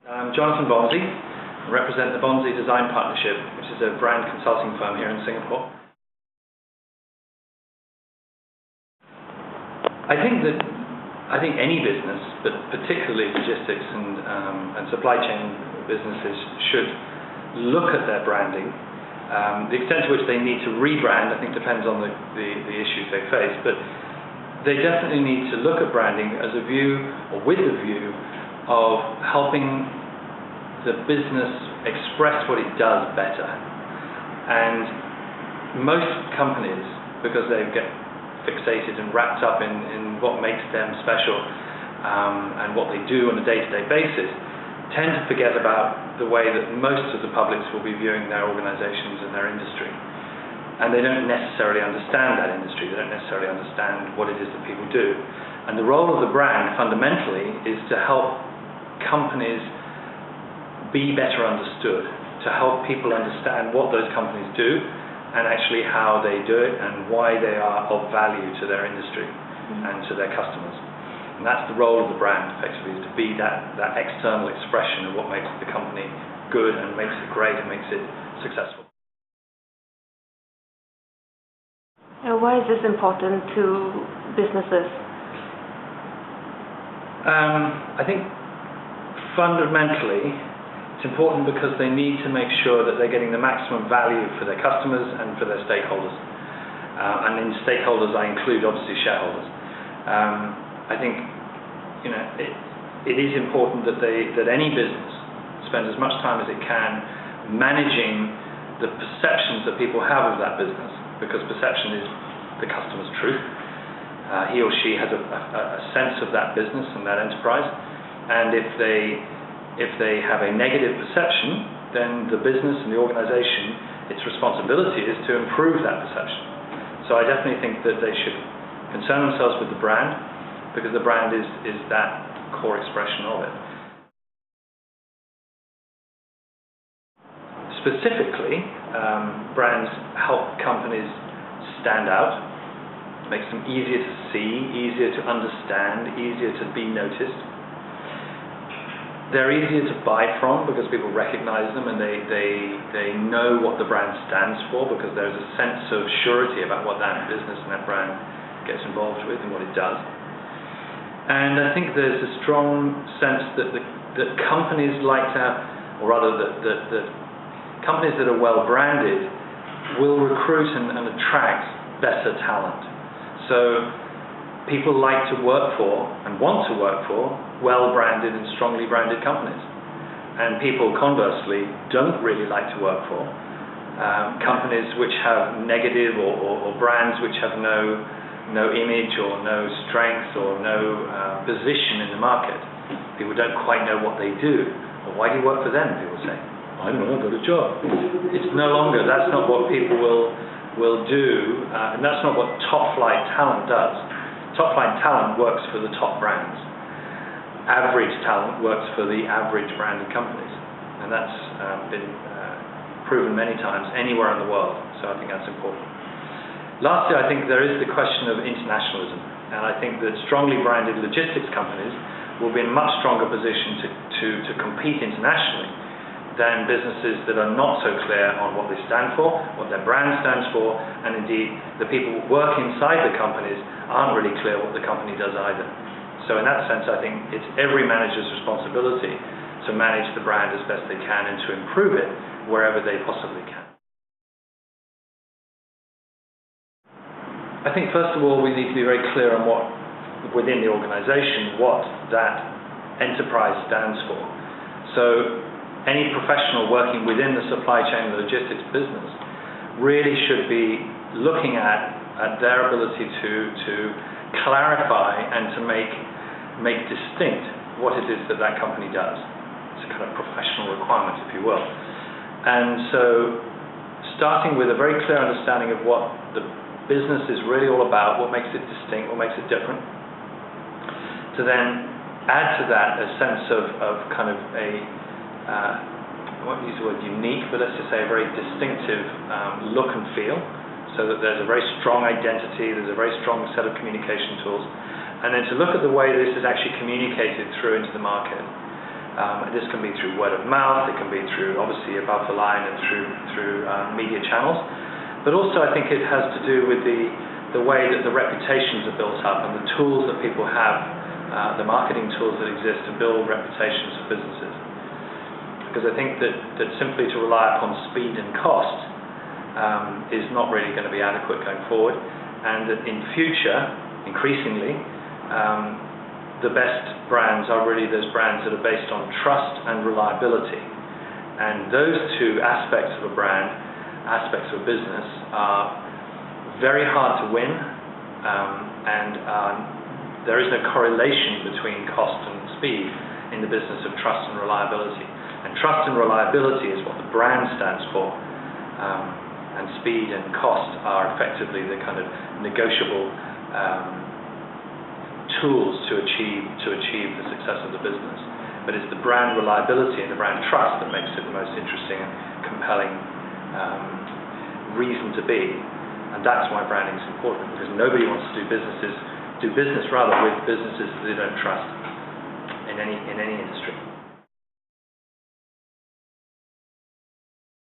I'm Jonathan Bonsey. I represent the Bonsey Design Partnership, which is a brand consulting firm here in Singapore. I think any business, but particularly logistics and supply chain businesses, should look at their branding. The extent to which they need to rebrand, I think, depends on the issues they face, but they definitely need to look at branding as a view, or with the view, of helping the business express what it does better. And most companies, because they get fixated and wrapped up in what makes them special and what they do on a day-to-day basis, tend to forget about the way that most of the publics will be viewing their organizations and their industry. And they don't necessarily understand that industry, they don't necessarily understand what it is that people do. And the role of the brand, fundamentally, is to help companies be better understood, to help people understand what those companies do and actually how they do it and why they are of value to their industry and to their customers. And that's the role of the brand, effectively, is to be that external expression of what makes the company good and makes it great and makes it successful. Why is this important to businesses? I think fundamentally it's important because they need to make sure that they're getting the maximum value for their customers and for their stakeholders. And in stakeholders I include obviously shareholders. I think it is important that any business spends as much time as it can managing the perceptions that people have of that business, because perception is the customer's truth. He or she has a sense of that business and that enterprise, and if they have a negative perception, then the business and the organization, its responsibility is to improve that perception. So I definitely think that they should concern themselves with the brand, because the brand is that core expression of it. Specifically, brands help companies stand out, makes them easier to see, easier to understand, easier to be noticed. They're easier to buy from because people recognize them and they know what the brand stands for, because there's a sense of surety about what that business and that brand gets involved with and what it does. And I think there's a strong sense that companies like to have, or rather that companies that are well branded will recruit and attract better talent. So people like to work for and want to work for well-branded and strongly branded companies. And people, conversely, don't really like to work for companies which have negative or brands which have no image or no strength or no position in the market. People don't quite know what they do. Well, why do you work for them? People say, I don't know, I've got a job. It's no longer, that's not what people will do, and that's not what top-flight talent does. Top-flight talent works for the top brands. Average talent works for the average branded companies, and that's been proven many times anywhere in the world, so I think that's important. Lastly, I think there is the question of internationalism, and I think that strongly branded logistics companies will be in a much stronger position to compete internationally than businesses that are not so clear on what they stand for, what their brand stands for, and indeed the people who work inside the companies aren't really clear what the company does either. So in that sense, I think it's every manager's responsibility to manage the brand as best they can and to improve it wherever they possibly can. I think first of all we need to be very clear on what, within the organization, what that enterprise stands for. So any professional working within the supply chain and logistics business really should be looking at their ability to clarify and to make distinct what it is that company does. It's a kind of professional requirement, if you will. And so starting with a very clear understanding of what the business is really all about, what makes it distinct, what makes it different, to then add to that a sense of kind of I won't use the word unique, but let's just say a very distinctive look and feel, so that there's a very strong identity, there's a very strong set of communication tools, and then to look at the way this is actually communicated through into the market. This can be through word of mouth, it can be through, obviously, above the line and through media channels. But also I think it has to do with the way that the reputations are built up and the tools that people have, the marketing tools that exist to build reputations for businesses. Because I think that simply to rely upon speed and cost is not really going to be adequate going forward, and that in future, increasingly, the best brands are really those brands that are based on trust and reliability. And those two aspects of a brand, aspects of a business, are very hard to win, and there is no correlation between cost and speed in the business of trust and reliability. And trust and reliability is what the brand stands for. And speed and cost are effectively the kind of negotiable tools to achieve the success of the business. But it's the brand reliability and the brand trust that makes it the most interesting and compelling reason to be. And that's why branding is important, because nobody wants to do business with businesses that they don't trust in any industry.